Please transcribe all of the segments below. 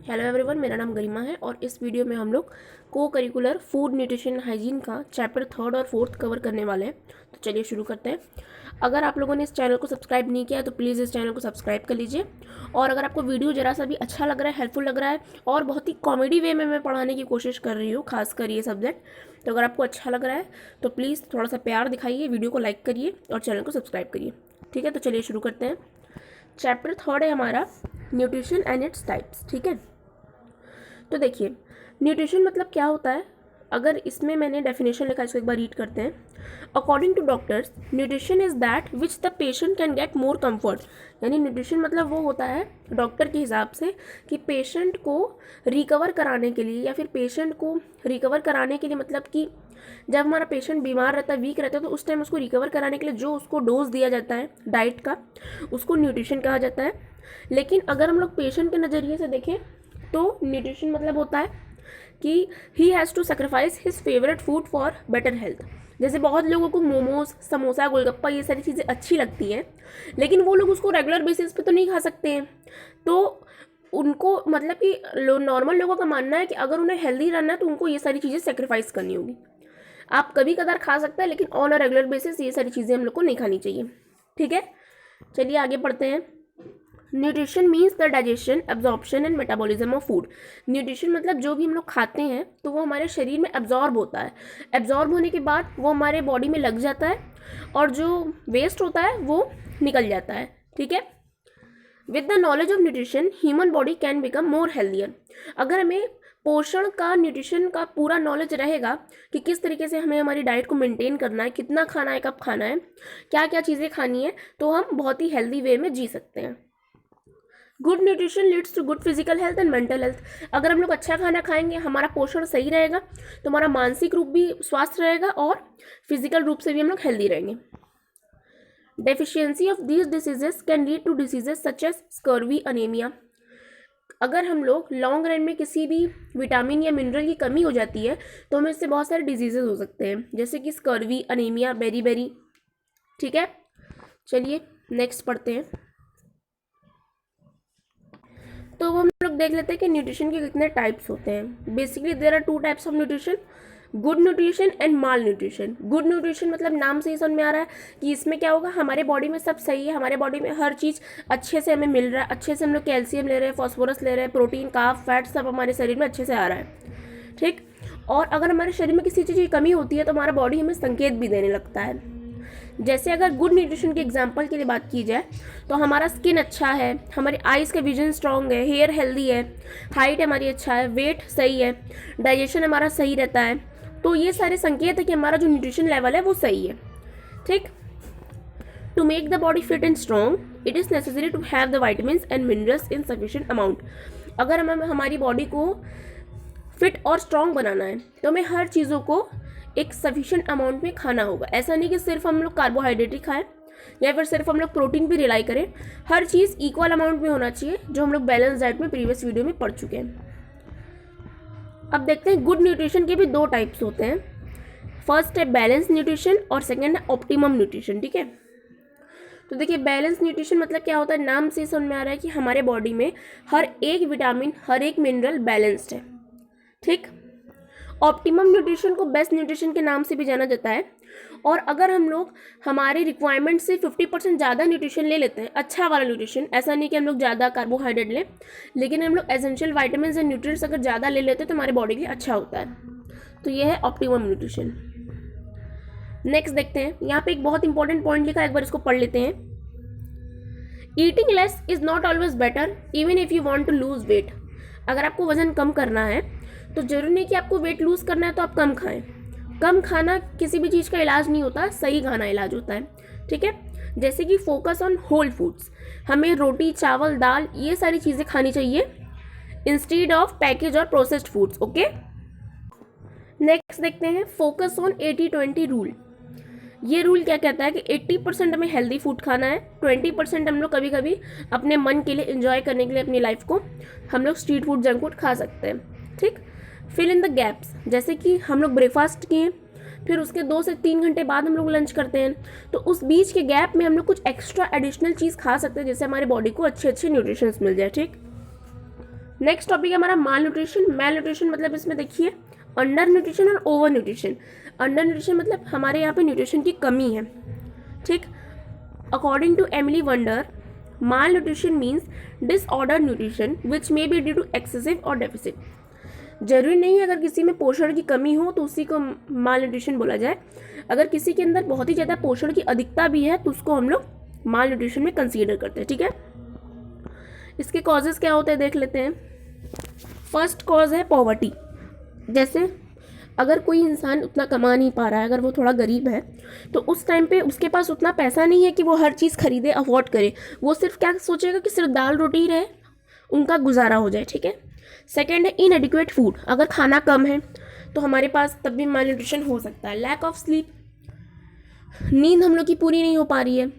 Hello everyone, मेरा नाम गरिमा है और इस वीडियो में हम लोग को करिकुलर फूड न्यूट्रिशन हाइजीन का चैप्टर 3 और 4 कवर करने वाले हैं। तो चलिए शुरू करते हैं। अगर आप लोगों ने इस चैनल को सब्सक्राइब नहीं किया है तो प्लीज़ इस चैनल को सब्सक्राइब कर लीजिए। और अगर आपको वीडियो ज़रा सा भी अच्छा लग रहा है, हेल्पफुल लग रहा है और बहुत ही कॉमेडी वे में मैं पढ़ाने की कोशिश कर रही हूँ, खासकर ये सब्जेक्ट, तो अगर आपको अच्छा लग रहा है तो प्लीज़ थोड़ा सा प्यार दिखाइए, वीडियो को लाइक करिए और चैनल को सब्सक्राइब करिए। ठीक है, तो चलिए शुरू करते हैं। चैप्टर 3 है हमारा न्यूट्रिशन एंड इट्स टाइप्स। ठीक है, तो देखिए न्यूट्रिशन मतलब क्या होता है। अगर इसमें मैंने डेफिनेशन लिखा है, इसको एक बार रीड करते हैं। According to doctors, nutrition is that which the patient can get more comfort. यानी न्यूट्रिशन मतलब वो होता है डॉक्टर के हिसाब से कि पेशेंट को रिकवर कराने के लिए, या फिर पेशेंट को रिकवर कराने के लिए मतलब कि जब हमारा पेशेंट बीमार रहता है, वीक रहता है, तो उस टाइम उसको रिकवर कराने के लिए जो उसको डोज दिया जाता है डाइट का, उसको न्यूट्रिशन कहा जाता है। लेकिन अगर हम लोग पेशेंट के नज़रिए से देखें तो न्यूट्रिशन मतलब होता है कि he has to sacrifice his favourite food for better health. जैसे बहुत लोगों को मोमोज, समोसा, गोलगप्पा ये सारी चीज़ें अच्छी लगती हैं, लेकिन वो लोग उसको रेगुलर बेसिस पे तो नहीं खा सकते हैं। तो उनको मतलब कि नॉर्मल लोगों का मानना है कि अगर उन्हें हेल्दी रहना है तो उनको ये सारी चीज़ें सेक्रीफाइस करनी होगी। आप कभी कदार खा सकते हैं, लेकिन ऑन अ रेगुलर बेसिस ये सारी चीज़ें हम लोग को नहीं खानी चाहिए। ठीक है, चलिए आगे पढ़ते हैं। Nutrition means the digestion, absorption and metabolism of food. Nutrition मतलब जो भी हम लोग खाते हैं तो वो हमारे शरीर में एब्जॉर्ब होता है। एब्जॉर्ब होने के बाद वो हमारे बॉडी में लग जाता है और जो वेस्ट होता है वो निकल जाता है। ठीक है, with the knowledge of nutrition human body can become more healthier. अगर हमें पोषण का, न्यूट्रिशन का पूरा नॉलेज रहेगा कि किस तरीके से हमें हमारी डाइट को मेंटेन करना है, कितना खाना है, कब खाना है, क्या क्या चीज़ें खानी है, तो हम बहुत ही हेल्दी वे में जी सकते हैं। Good nutrition leads to good physical health and mental health. अगर हम लोग अच्छा खाना खाएंगे, हमारा पोषण सही रहेगा, तो हमारा मानसिक रूप भी स्वस्थ रहेगा और फिजिकल रूप से भी हम लोग हेल्दी रहेंगे। Deficiency of these diseases can lead to diseases such as scurvy, anaemia. अगर हम लोग लॉन्ग रन में किसी भी विटामिन या मिनरल की कमी हो जाती है तो हमें इससे बहुत सारे डिजीजेज हो सकते हैं, जैसे कि स्कर्वी, अनीमिया, बेरी बेरी। ठीक है, चलिए नेक्स्ट पढ़ते हैं। तो हम लोग देख लेते हैं कि न्यूट्रिशन के कितने टाइप्स होते हैं। Basically there are 2 types of nutrition, good nutrition and malnutrition. Good nutrition मतलब नाम से ही समझ में आ रहा है कि इसमें क्या होगा, हमारे बॉडी में सब सही है, हमारे बॉडी में हर चीज़ अच्छे से हमें मिल रहा है, अच्छे से हम लोग कैल्शियम ले रहे हैं, फॉस्फोरस ले रहे हैं, प्रोटीन, कार्ब, फैट सब हमारे शरीर में अच्छे से आ रहा है। ठीक, और अगर हमारे शरीर में किसी चीज़ की कमी होती है तो हमारा बॉडी हमें संकेत भी देने लगता है। जैसे अगर गुड न्यूट्रिशन के एग्जांपल के लिए बात की जाए तो हमारा स्किन अच्छा है, हमारे आइज़ का विजन स्ट्रांग है, हेयर हेल्दी है, हाइट हमारी अच्छा है, वेट सही है, डाइजेशन हमारा सही रहता है। तो ये सारे संकेत है कि हमारा जो न्यूट्रिशन लेवल है वो सही है। ठीक, to make the body fit and strong it is necessary to have the vitamins and minerals in sufficient amount. अगर हमें हमारी बॉडी को फिट और स्ट्रॉन्ग बनाना है तो हमें हर चीज़ों को एक सफिशिएंट अमाउंट में खाना होगा। ऐसा नहीं कि सिर्फ हम लोग कार्बोहाइड्रेट ही खाएं या फिर सिर्फ हम लोग प्रोटीन पे रिलाई करें। हर चीज़ इक्वल अमाउंट में होना चाहिए, जो हम लोग बैलेंस डाइट में प्रीवियस वीडियो में पढ़ चुके हैं। अब देखते हैं गुड न्यूट्रिशन के भी 2 टाइप्स होते हैं। फर्स्ट है बैलेंस न्यूट्रिशन और सेकेंड है ऑप्टिमम न्यूट्रिशन। ठीक है, तो देखिए बैलेंस न्यूट्रिशन मतलब क्या होता है, नाम से समझ में आ रहा है कि हमारे बॉडी में हर एक विटामिन, हर एक मिनरल बैलेंस्ड है। ठीक, ऑप्टिमम न्यूट्रिशन को बेस्ट न्यूट्रिशन के नाम से भी जाना जाता है। और अगर हम लोग हमारे रिक्वायरमेंट से 50% ज़्यादा न्यूट्रिशन ले लेते हैं, अच्छा वाला न्यूट्रिशन, ऐसा नहीं कि हम लोग ज़्यादा कार्बोहाइड्रेट लें, लेकिन हम लोग एसेंशियल वाइटामिन एंड न्यूट्रिएंट्स अगर ज़्यादा ले लेते हैं तो हमारे बॉडी के लिए अच्छा होता है। तो ये है ऑप्टिमम न्यूट्रिशन। नेक्स्ट देखते हैं, यहाँ पे एक बहुत इंपॉर्टेंट पॉइंट लिखा है, एक बार इसको पढ़ लेते हैं। Eating less is not always better even if you want to lose weight. अगर आपको वजन कम करना है तो जरूरी नहीं कि आपको वेट लूज़ करना है तो आप कम खाएं। कम खाना किसी भी चीज़ का इलाज नहीं होता, सही खाना इलाज होता है। ठीक है, जैसे कि फोकस ऑन होल फूड्स, हमें रोटी, चावल, दाल ये सारी चीज़ें खानी चाहिए इंस्टेड ऑफ पैकेज और प्रोसेस्ड फूड्स। ओके, नेक्स्ट देखते हैं फोकस ऑन 80-20 रूल। ये रूल क्या कहता है कि 80% हमें हेल्दी फूड खाना है, 20% हम लोग कभी कभी अपने मन के लिए, इंजॉय करने के लिए अपनी लाइफ को हम लोग स्ट्रीट फूड, जंक फूड खा सकते हैं। ठीक, फिल इन द गैप्स, जैसे कि हम लोग ब्रेकफास्ट किए, फिर उसके 2 से 3 घंटे बाद हम लोग लंच करते हैं, तो उस बीच के गैप में हम लोग कुछ एक्स्ट्रा एडिशनल चीज़ खा सकते हैं जिससे हमारी बॉडी को अच्छे अच्छे न्यूट्रिशंस मिल जाए। ठीक, नेक्स्ट टॉपिक है हमारा माल न्यूट्रिशन। माल न्यूट्रिशन मतलब इसमें देखिए अंडर न्यूट्रिशन और ओवर न्यूट्रिशन। अंडर न्यूट्रिशन मतलब हमारे यहाँ पे न्यूट्रिशन की कमी है, ठीक। According to Emily Wonder, malnutrition means disorder nutrition which may be due to excessive और डेफिसिट। जरूरी नहीं है अगर किसी में पोषण की कमी हो तो उसी को माल न्यूट्रिशन बोला जाए। अगर किसी के अंदर बहुत ही ज़्यादा पोषण की अधिकता भी है तो उसको हम लोग माल न्यूट्रिशन में कंसीडर करते हैं, ठीक है। इसके कॉजेज क्या होते हैं देख लेते हैं। फर्स्ट कॉज है पॉवर्टी। जैसे अगर कोई इंसान उतना कमा नहीं पा रहा है, अगर वो थोड़ा गरीब है, तो उस टाइम पे उसके पास उतना पैसा नहीं है कि वो हर चीज़ खरीदे, अफोर्ड करे। वो सिर्फ क्या सोचेगा कि सिर्फ दाल रोटी रहे, उनका गुजारा हो जाए, ठीक है। सेकेंड है इनएडिक्वेट फूड। अगर खाना कम है तो हमारे पास तब भी माल न्यूट्रिशन हो सकता है। लैक ऑफ स्लीप, नींद हम लोग की पूरी नहीं हो पा रही है,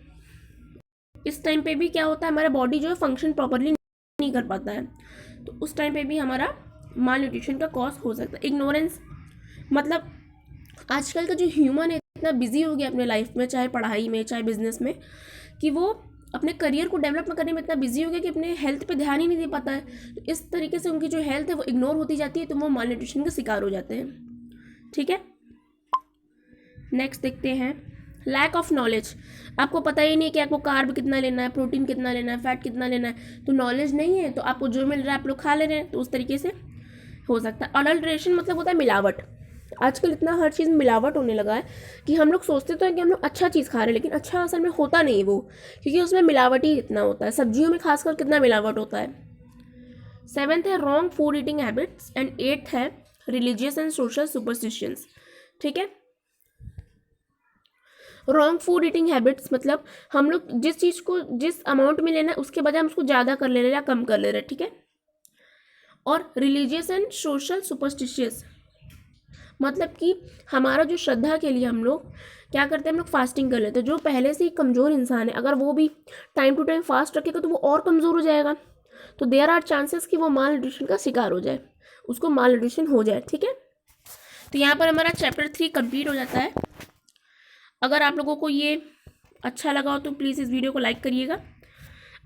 इस टाइम पे भी क्या होता है हमारा बॉडी जो है फंक्शन प्रॉपरली नहीं कर पाता है, तो उस टाइम पे भी हमारा माल न्यूट्रिशन का कॉज हो सकता है। इग्नोरेंस, मतलब आजकल का जो ह्यूमन है इतना बिजी हो गया अपने लाइफ में, चाहे पढ़ाई में चाहे बिजनेस में, कि वो अपने करियर को डेवलप करने में इतना बिजी हो गया कि अपने हेल्थ पे ध्यान ही नहीं दे पाता है। तो इस तरीके से उनकी जो हेल्थ है वो इग्नोर होती जाती है, तो वो माल न्यूट्रिशन का शिकार हो जाते हैं, ठीक है। नेक्स्ट देखते हैं लैक ऑफ नॉलेज। आपको पता ही नहीं है कि आपको कार्ब कितना लेना है, प्रोटीन कितना लेना है, फैट कितना लेना है, तो नॉलेज नहीं है तो आपको जो मिल रहा है आप लोग खा ले रहे हैं, तो उस तरीके से हो सकता है। अडल्ट्रेशन मतलब होता है मिलावट। आजकल इतना हर चीज़ में मिलावट होने लगा है कि हम लोग सोचते तो हैं कि हम लोग अच्छा चीज़ खा रहे हैं, लेकिन अच्छा असल में होता नहीं वो, क्योंकि उसमें मिलावट ही इतना होता है। सब्जियों में खासकर कितना मिलावट होता है। सेवेंथ है wrong food eating habits and eighth है रिलीजियस एंड सोशल सुपरस्टिशंस, ठीक है। रॉन्ग फूड ईटिंग हैबिट्स मतलब हम लोग जिस चीज़ को जिस अमाउंट में लेना है उसके बजाय हम उसको ज़्यादा कर ले रहे हैं या कम कर ले रहे हैं, ठीक है। और रिलीजियस एंड सोशल सुपरस्टिशियस मतलब कि हमारा जो श्रद्धा के लिए हम लोग क्या करते हैं, हम लोग फास्टिंग कर लेते हैं। जो पहले से ही कमज़ोर इंसान है अगर वो भी टाइम टू टाइम फास्ट रखेगा तो वो और कमज़ोर हो जाएगा, तो देयर आर चांसेस कि वो माल न्यूट्रिशन का शिकार हो जाए, उसको माल न्यूट्रिशन हो जाए, ठीक है। तो यहाँ पर हमारा चैप्टर 3 कंप्लीट हो जाता है। अगर आप लोगों को ये अच्छा लगा हो तो प्लीज़ इस वीडियो को लाइक करिएगा।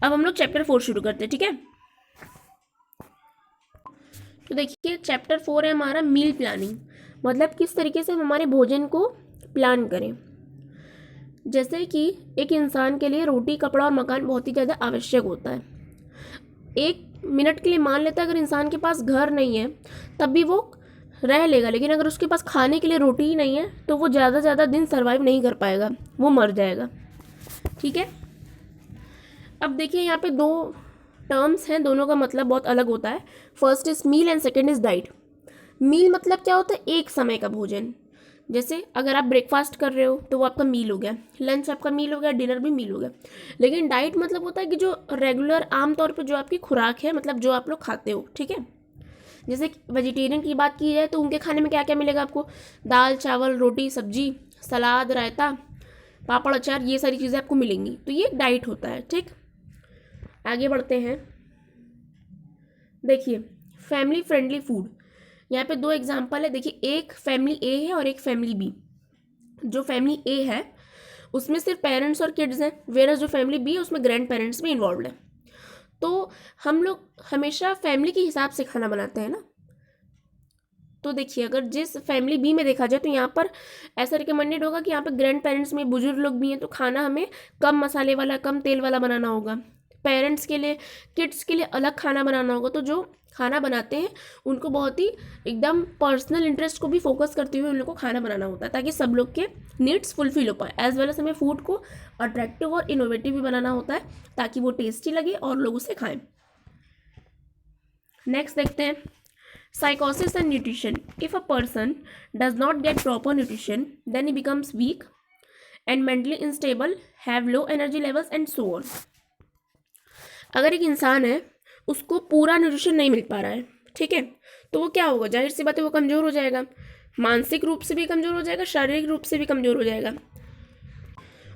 अब हम लोग चैप्टर 4 शुरू करते हैं, ठीक है। तो देखिए चैप्टर 4 है हमारा मील प्लानिंग, मतलब किस तरीके से हम हमारे भोजन को प्लान करें। जैसे कि एक इंसान के लिए रोटी, कपड़ा और मकान बहुत ही ज़्यादा आवश्यक होता है। एक मिनट के लिए मान लेता है अगर इंसान के पास घर नहीं है तब भी वो रह लेगा, लेकिन अगर उसके पास खाने के लिए रोटी ही नहीं है तो वो ज़्यादा से ज़्यादा दिन सर्वाइव नहीं कर पाएगा, वो मर जाएगा, ठीक है। अब देखिए यहाँ पे दो टर्म्स हैं, दोनों का मतलब बहुत अलग होता है। First is meal and second is diet. Meal मतलब क्या होता है, एक समय का भोजन। जैसे अगर आप ब्रेकफास्ट कर रहे हो तो वो आपका मील हो गया, लंच आपका मील हो गया, डिनर भी मील हो गया। लेकिन डाइट मतलब होता है कि जो रेगुलर आमतौर पे जो आपकी खुराक है, मतलब जो आप लोग खाते हो, ठीक है। जैसे वेजिटेरियन की बात की जाए तो उनके खाने में क्या क्या मिलेगा आपको, दाल चावल रोटी सब्जी सलाद रायता पापड़ अचार, ये सारी चीज़ें आपको मिलेंगी, तो ये डाइट होता है, ठीक। आगे बढ़ते हैं। देखिए फैमिली फ्रेंडली फूड, यहाँ पे दो एग्जांपल है। देखिए एक फैमिली ए है और एक फैमिली बी। जो फैमिली ए है उसमें सिर्फ पेरेंट्स और किड्स हैं, वेरस जो फैमिली बी है उसमें ग्रैंड पेरेंट्स भी इन्वॉल्व है। तो हम लोग हमेशा फैमिली के हिसाब से खाना बनाते हैं ना। तो देखिए अगर जिस फैमिली बी में देखा जाए तो यहाँ पर ऐसा रिकमेंडेड होगा कि यहाँ पर ग्रैंड पेरेंट्स में बुजुर्ग लोग भी हैं, तो खाना हमें कम मसाले वाला कम तेल वाला बनाना होगा। पेरेंट्स के लिए किड्स के लिए अलग खाना बनाना होगा। तो जो खाना बनाते हैं उनको बहुत ही एकदम पर्सनल इंटरेस्ट को भी फोकस करते हुए उन लोग को खाना बनाना होता है, ताकि सब लोग के नीड्स फुलफिल हो पाए। एज वेल एज हमें फूड को अट्रैक्टिव और इनोवेटिव भी बनाना होता है ताकि वो टेस्टी लगे और लोग उसे खाएं। नेक्स्ट देखते हैं psychosis and nutrition. If a person does not get proper nutrition, then he becomes weak and mentally unstable, have low energy levels and so on. अगर एक इंसान है उसको पूरा न्यूट्रिशन नहीं मिल पा रहा है, ठीक है, तो वो क्या होगा, जाहिर सी बात है वो कमज़ोर हो जाएगा, मानसिक रूप से भी कमज़ोर हो जाएगा, शारीरिक रूप से भी कमज़ोर हो जाएगा,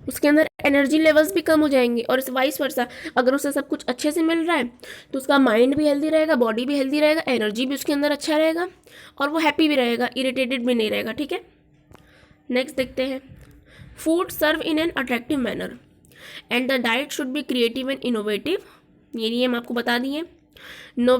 उसके अंदर एनर्जी लेवल्स भी कम हो जाएंगे। और इस वाइस वर्सा अगर उसे सब कुछ अच्छे से मिल रहा है तो उसका माइंड भी हेल्दी रहेगा, बॉडी भी हेल्दी रहेगा, एनर्जी भी उसके अंदर अच्छा रहेगा और वो हैप्पी भी रहेगा, इरिटेटेड भी नहीं रहेगा, ठीक है। नेक्स्ट देखते हैं food serve in an attractive manner and the diet should be creative and innovative. ये हम आपको बता दिए। नो